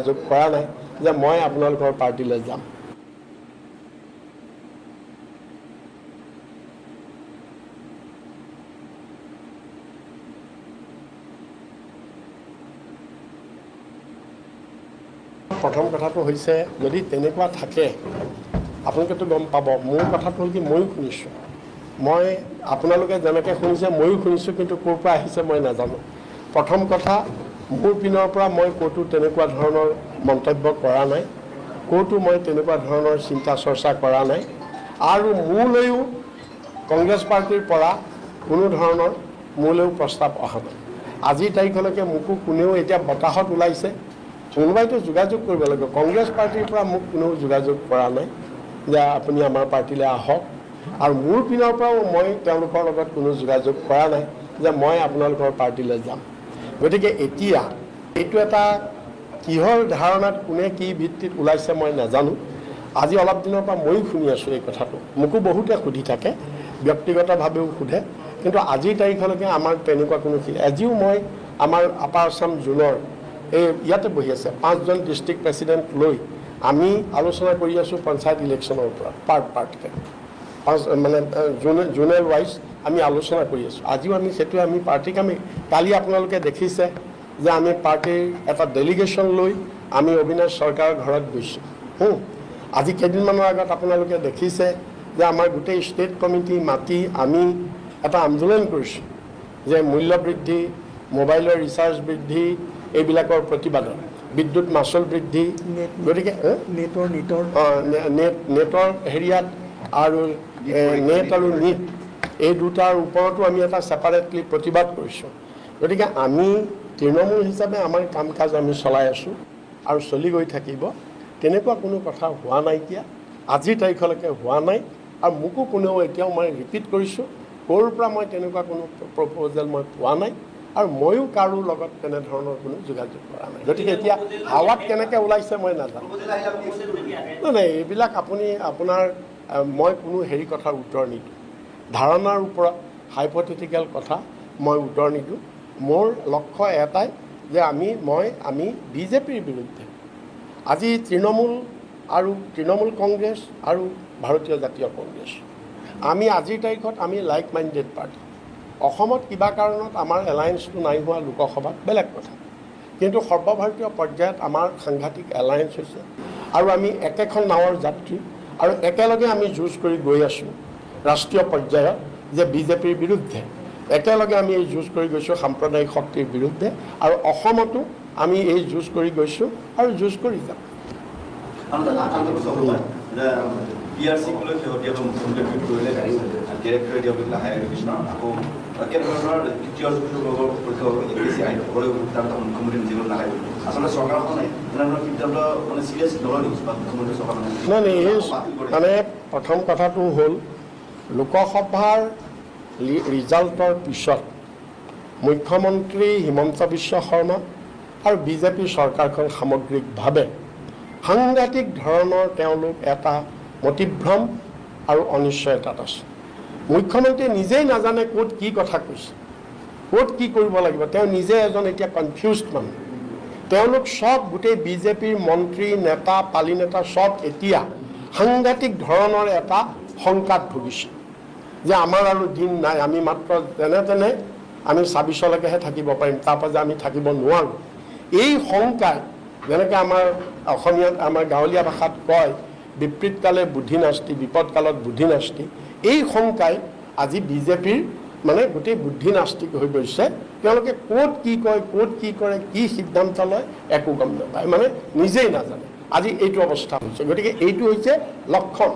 যোগাযোগ কৰা নাই যে মই আপোনালোকৰ পাৰ্টিলৈ যাম। প্ৰথম কথাটো হৈছে যদি তেনেকুৱা থাকে আপোনালোকেতো গম পাব। মোৰ কথাটো হ'ল কি ময়ো শুনিছোঁ, মই আপোনালোকে যেনেকৈ শুনিছে ময়ো শুনিছোঁ, কিন্তু ক'ৰ পৰা আহিছে মই নাজানো। প্ৰথম কথা, মোৰ পিনৰ পৰা মই ক'তো তেনেকুৱা ধৰণৰ মন্তব্য কৰা নাই, ক'তো মই তেনেকুৱা ধৰণৰ চিন্তা চৰ্চা কৰা নাই, আৰু মোলৈও কংগ্ৰেছ পাৰ্টিৰ পৰা কোনো ধৰণৰ মোলৈও প্ৰস্তাৱ অহা নাই। আজিৰ তাৰিখলৈকে মোকো কোনেও এতিয়া বতাহত ওলাইছে, কোনোবাইতো যোগাযোগ কৰিব লাগিব। কংগ্ৰেছ পাৰ্টিৰ পৰা মোক কোনেও যোগাযোগ কৰা নাই যে আপুনি আমাৰ পাৰ্টিলৈ আহক, আৰু মোৰ পিনৰ পৰাও মই তেওঁলোকৰ লগত কোনো যোগাযোগ কৰা নাই যে মই আপোনালোকৰ পাৰ্টিলৈ যাম। গতিকে এতিয়া এইটো এটা কিহৰ ধাৰণাত কোনে কি ভিত্তিত ওলাইছে মই নাজানো। আজি অলপ দিনৰ পৰা ময়ো শুনি আছোঁ এই কথাটো, মোকো বহুতে সুধি থাকে, ব্যক্তিগতভাৱেও সোধে, কিন্তু আজিৰ তাৰিখলৈকে আমাৰ তেনেকুৱা কোনো আজিও মই আমাৰ আপাৰ আছাম জোনৰ এই ইয়াতে বহি আছে 5জন ডিষ্ট্ৰিক্ট প্ৰেচিডেণ্ট লৈ আমি আলোচনা কৰি আছোঁ পঞ্চায়ত ইলেকশ্যনৰ ওপৰত পাৰ্টকে, মানে জোনেল ৱাইজ আমি আলোচনা কৰি আছোঁ। আজিও আমি সেইটোৱে আমি পাৰ্টিক আমি কালি আপোনালোকে দেখিছে যে আমি পাৰ্টিৰ এটা ডেলিগেশ্যন লৈ আমি অবিনাশ চৰকাৰৰ ঘৰত গৈছোঁ। আজি কেইদিনমানৰ আগত আপোনালোকে দেখিছে যে আমাৰ গোটেই ষ্টেট কমিটি মাতি আমি এটা আন্দোলন কৰিছোঁ যে মূল্য বৃদ্ধি, মোবাইলৰ ৰিচাৰ্জ বৃদ্ধি, এইবিলাকৰ প্ৰতিবাদত, বিদ্যুৎ মাচুল বৃদ্ধি, গতিকে নেটৰ হেৰিয়াত আৰু নেট আৰু নিট এই দুটাৰ ওপৰতো আমি এটা ছেপাৰেটলি প্ৰতিবাদ কৰিছোঁ। গতিকে আমি তৃণমূল হিচাপে আমাৰ কাম কাজ আমি চলাই আছোঁ আৰু চলি গৈ থাকিব। তেনেকুৱা কোনো কথা হোৱা নাইকিয়া, আজিৰ তাৰিখলৈকে হোৱা নাই, আৰু মোকো কোনেও এতিয়াও মই ৰিপিট কৰিছোঁ ক'ৰ পৰা মই তেনেকুৱা কোনো প্ৰপ'জেল মই পোৱা নাই, আৰু ময়ো কাৰো লগত তেনেধৰণৰ কোনো যোগাযোগ কৰা নাই। গতিকে এতিয়া হাৱাত কেনেকৈ ওলাইছে মই নাজানো। নাই, এইবিলাক আপোনাৰ মই কোনো হেৰি কথাৰ উত্তৰ নিদিওঁ, ধাৰণাৰ ওপৰত হাইপথেটিকেল কথা মই উত্তৰ নিদিওঁ। মোৰ লক্ষ্য এটাই যে আমি বিজেপিৰ বিৰুদ্ধে আজি তৃণমূল কংগ্ৰেছ আৰু ভাৰতীয় জাতীয় কংগ্ৰেছ, আমি আজিৰ তাৰিখত আমি লাইক মাইণ্ডেড পাৰ্টি। অসমত কিবা কাৰণত আমাৰ এলায়েন্সটো নাই হোৱা লোকসভাত বেলেগ কথা, কিন্তু সৰ্বভাৰতীয় পৰ্যায়ত আমাৰ সাংঘাতিক এলায়েন্স হৈছে, আৰু আমি একেখন নাৱৰ যাত্ৰী, আৰু একেলগে আমি যুঁজ কৰি গৈ আছোঁ ৰাষ্ট্ৰীয় পৰ্যায়ত যে বিজেপিৰ বিৰুদ্ধে। একেলগে আমি এই যুঁজ কৰি গৈছোঁ সাম্প্ৰদায়িক শক্তিৰ বিৰুদ্ধে, আৰু অসমতো আমি এই যুঁজ কৰি গৈছোঁ আৰু যুঁজ কৰি যাম। মানে প্ৰথম কথাটো হ'ল লোকসভাৰ ৰিজাল্টৰ পিছত মুখ্যমন্ত্ৰী হিমন্ত বিশ্ব শৰ্মা আৰু বিজেপি চৰকাৰখন সামগ্ৰিকভাৱে সাংঘাতিক ধৰণৰ তেওঁলোক এটা মতিভ্ৰম আৰু অনিশ্চয়তাত আছে। মুখ্যমন্ত্ৰীয়ে নিজেই নাজানে ক'ত কি কথা কৈছে, ক'ত কি কৰিব লাগিব। তেওঁ নিজে এজন এতিয়া কনফিউজড মানুহ। তেওঁলোক সব গোটেই বিজেপিৰ মন্ত্ৰী নেতা পালি নেতা সব এতিয়া সাংঘাতিক ধৰণৰ এটা শংকাত ভুগিছে যে আমাৰ আৰু দিন নাই, আমি মাত্ৰ যেনে তেনে আমি 26লৈকেহে থাকিব পাৰিম, তাৰপৰা যে আমি থাকিব নোৱাৰোঁ। এই শংকাই যেনেকৈ আমাৰ অসমীয়াত আমাৰ গাঁৱলীয়া ভাষাত কয় বিপৰীতকালে বুদ্ধি নাস্তি, বিপদকালত বুদ্ধি নাস্তি, এই শংকাই আজি বিজেপিৰ মানে গোটেই বুদ্ধি নাস্তিক হৈ গৈছে। তেওঁলোকে ক'ত কি কয়, ক'ত কি কৰে, কি সিদ্ধান্ত লয় একো গম নাপায়, মানে নিজেই নাজানে। আজি এইটো অৱস্থা হৈছে। গতিকে এইটো হৈছে লক্ষণ,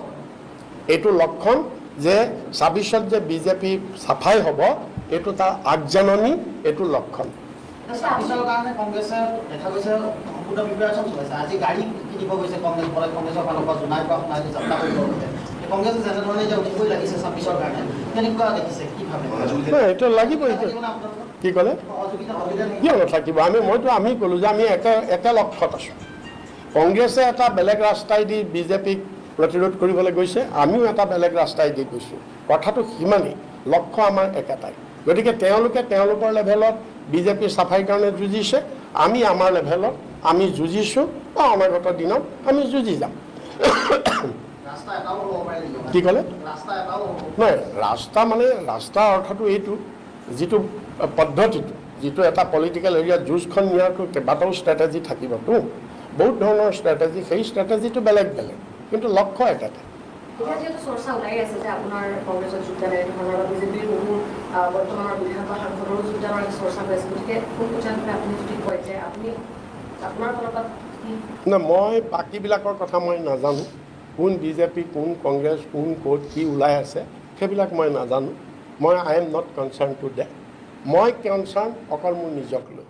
এইটো লক্ষণ যে 26ত যে বিজেপি চাফাই হ'ব, এইটো তাৰ আগজাননী, এইটো লক্ষণ। এইটো লাগিবই, কি ক'লে কিয় নাথাকিব। আমি ক'লোঁ যে আমি একে লক্ষ্যত আছোঁ। কংগ্ৰেছে এটা বেলেগ ৰাস্তাইদি বিজেপিক প্ৰতিৰোধ কৰিবলৈ গৈছে, আমিও এটা বেলেগ ৰাস্তাইদি গৈছোঁ। কথাটো সিমানেই, লক্ষ্য আমাৰ একেটাই। গতিকে তেওঁলোকে তেওঁলোকৰ লেভেলত বিজেপি চাফাইৰ কাৰণে যুঁজিছে, আমি আমাৰ লেভেলত আমি যুঁজিছোঁ বা অনাগত দিনত আমি যুঁজি যাম কি ক'লে নাই ৰাস্তা মানে ৰাস্তাৰ অৰ্থটো এইটো যিটো পদ্ধতিটো যিটো এটা পলিটিকেল এৰিয়াত যুঁজখন নিয়াৰটো কেইবাটাও ষ্ট্ৰেটেজি থাকিবতো বহুত ধৰণৰ ষ্ট্ৰেটেজি সেই ষ্ট্ৰেটেজিটো বেলেগ বেলেগ কিন্তু লক্ষ্য একেটা এতিয়া যিহেতু চৰ্চা ওলাই আছে যে আপোনাৰ কংগ্ৰেছত যোগদান এই ধৰণৰ বা বিজেপিৰ বহু বৰ্তমানৰ বিধানসভা সাংসদৰো যোগদানৰ চৰ্চা হৈ আছে গতিকে কোন পৰ্যায়ত আপুনি যদি কয় যে আপুনি আপোনাৰ ফালৰ পৰা না মই বাকীবিলাকৰ কথা মই নাজানো কোন বিজেপি কোন কংগ্ৰেছ কোন ক'ত কি ওলাই আছে সেইবিলাক মই নাজানো মই I am not concern to that মই কনচাৰ্ণ অকল মোৰ নিজক লৈ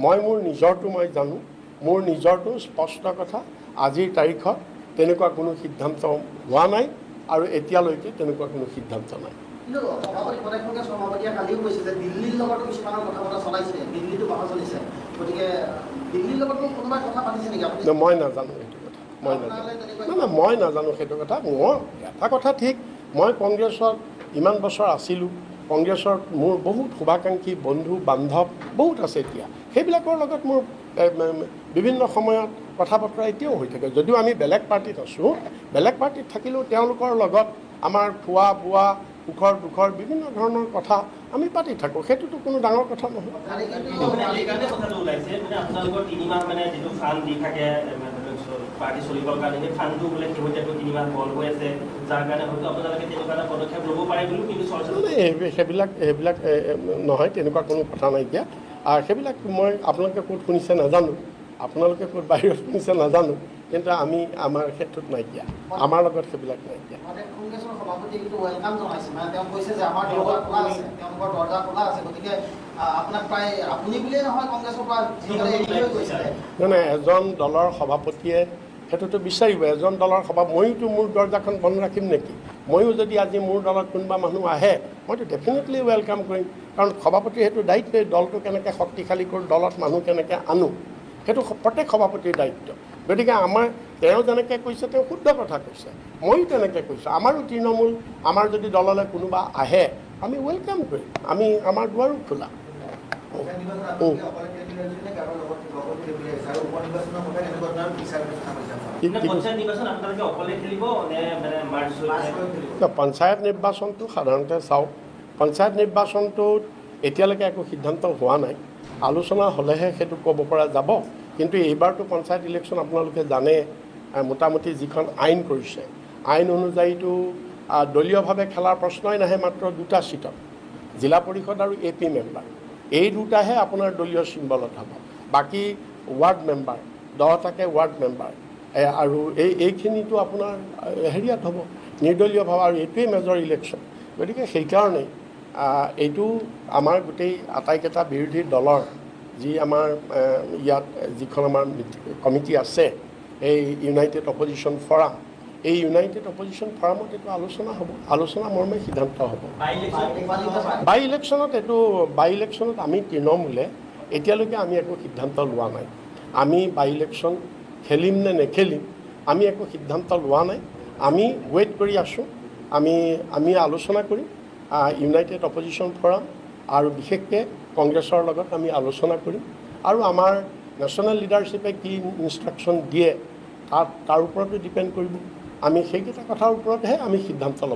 মই মোৰ নিজৰটো মই জানো মোৰ নিজৰটো স্পষ্ট কথা আজিৰ তাৰিখত তেনেকুৱা কোনো সিদ্ধান্ত হোৱা নাই আৰু এতিয়ালৈকে তেনেকুৱা কোনো সিদ্ধান্ত নাই কিন্তু সভাপতি প্ৰদেশ কংগ্ৰেছ সভাপতিয়ে কালিও কৈছে যে দিল্লীৰ লগতো কিছুমানৰ কথা বতৰা চলাইছে দিল্লীতো কথা চলিছে গতিকে দিল্লীৰ লগতো কোনোবাই কথা পাতিছে নেকি আপুনি মই নাজানো সেইটো কথা মই নাজানো না মই নাজানো সেইটো কথা মোৰ এটা কথা ঠিক মই কংগ্ৰেছত ইমান বছৰ আছিলোঁ কংগ্ৰেছৰ মোৰ বহুত শুভাকাংক্ষী বন্ধু বান্ধৱ বহুত আছে এতিয়া সেইবিলাকৰ লগত মোৰ বিভিন্ন সময়ত কথা বতৰা এতিয়াও হৈ থাকে যদিও আমি বেলেগ পাৰ্টিত আছোঁ বেলেগ পাৰ্টিত থাকিলেও তেওঁলোকৰ লগত আমাৰ খোৱা বোৱা সুখৰ দুখৰ বিভিন্ন ধৰণৰ কথা আমি পাতি থাকোঁ সেইটোতো কোনো ডাঙৰ কথা নহয় পাৰ্টি চলিবৰ কাৰণে সেই ফাণ্ডটো বোলে শেহতীয়াকৈ 3 মাহ বন্ধ হৈ আছে যাৰ কাৰণে হয়তো আপোনালোকে তেনেকুৱা এটা পদক্ষেপ ল'ব পাৰে বুলি কিন্তু সেইবিলাক নহয় তেনেকুৱা কোনো কথা নাইকিয়া আৰু সেইবিলাক মই আপোনালোকে ক'ত শুনিছে নাজানো আপোনালোকে ক'ত বাহিৰত শুনিছে নাজানো কিন্তু আমি আমাৰ ক্ষেত্ৰত নাইকিয়া আমাৰ লগত সেইবিলাক নাইকিয়া কংগ্ৰেছৰ সভাপতিয়ে কিন্তু ৱেলকাম জনাইছে মানে তেওঁ কৈছে যে আমাৰ দৰজা খোলা আছে তেওঁলোকৰ দৰজা খোলা আছে গতিকে আপোনাক প্ৰায় আপুনি বুলিয়ে নহয় কংগ্ৰেছৰ পৰা যিসকলে এৰি লৈ গৈছে মানে এজন দলৰ সভাপতিয়ে সেইটোতো বিচাৰিব এজন দলৰ ময়োতো মোৰ দৰজাখন বন্ধ ৰাখিম নেকি ময়ো যদি আজি মোৰ দলত কোনোবা মানুহ আহে মইতো ডেফিনেটলি ৱেলকাম কৰিম কাৰণ সভাপতিৰ সেইটো দায়িত্বই দলটো কেনেকৈ শক্তিশালী কৰোঁ দলত মানুহ কেনেকৈ আনো সেইটো প্ৰত্যেক সভাপতিৰ দায়িত্ব গতিকে আমাৰ তেওঁ যেনেকৈ কৈছে তেওঁ শুদ্ধ কথা কৈছে ময়ো তেনেকৈ কৈছোঁ আমাৰো তৃণমূল আমাৰ যদি দললৈ কোনোবা আহে আমি ৱেলকাম কৰিম আমি আমাৰ দুৱাৰো খোলা পঞ্চায়ত নিৰ্বাচনটো সাধাৰণতে চাওক পঞ্চায়ত নিৰ্বাচনটোত এতিয়ালৈকে একো সিদ্ধান্ত হোৱা নাই আলোচনা হ'লেহে সেইটো ক'ব পৰা যাব কিন্তু এইবাৰতো পঞ্চায়ত ইলেকশ্যন আপোনালোকে জানে মোটামুটি যিখন আইন কৰিছে আইন অনুযায়ীতো দলীয়ভাৱে খেলাৰ প্ৰশ্নই নাহে মাত্ৰ 2টা ছিটত জিলা পৰিষদ আৰু AP মেম্বাৰ এই দুটাহে আপোনাৰ দলীয় চিম্বলত হ'ব বাকী ৱাৰ্ড মেম্বাৰ 10টাকে ৱাৰ্ড মেম্বাৰ আৰু এইখিনিতো আপোনাৰ হেৰিয়াত হ'ব নিৰ্দলীয়ভাৱে আৰু এইটোৱেই মেজৰ ইলেকশ্যন গতিকে সেইকাৰণেই এইটো আমাৰ গোটেই আটাইকেইটা বিৰোধী দলৰ যি আমাৰ ইয়াত যিখন আমাৰ কমিটি আছে এই ইউনাইটেড অপজিশ্যন ফৰাম এই ইউনাইটেড অপজিশ্যন ফৰামত এইটো আলোচনা হ'ব আলোচনা মৰ্মে সিদ্ধান্ত হ'ব বাই ইলেকশ্যনত আমি তৃণমূলে এতিয়ালৈকে আমি একো সিদ্ধান্ত লোৱা নাই আমি বাই ইলেকশ্যন খেলিম নে নেখেলিম আমি একো সিদ্ধান্ত লোৱা নাই আমি ৱেইট কৰি আছোঁ আমি আলোচনা কৰিম ইউনাইটেড অপজিশ্যন ফৰাম আৰু বিশেষকৈ কংগ্ৰেছৰ লগত আমি আলোচনা কৰিম আৰু আমাৰ নেশ্যনেল লিডাৰশ্বিপে কি ইনষ্ট্ৰাকশ্যন দিয়ে তাৰ ওপৰতো ডিপেণ্ড কৰিব আমি সেইকেইটা কথাৰ ওপৰতহে আমি সিদ্ধান্ত ল'ব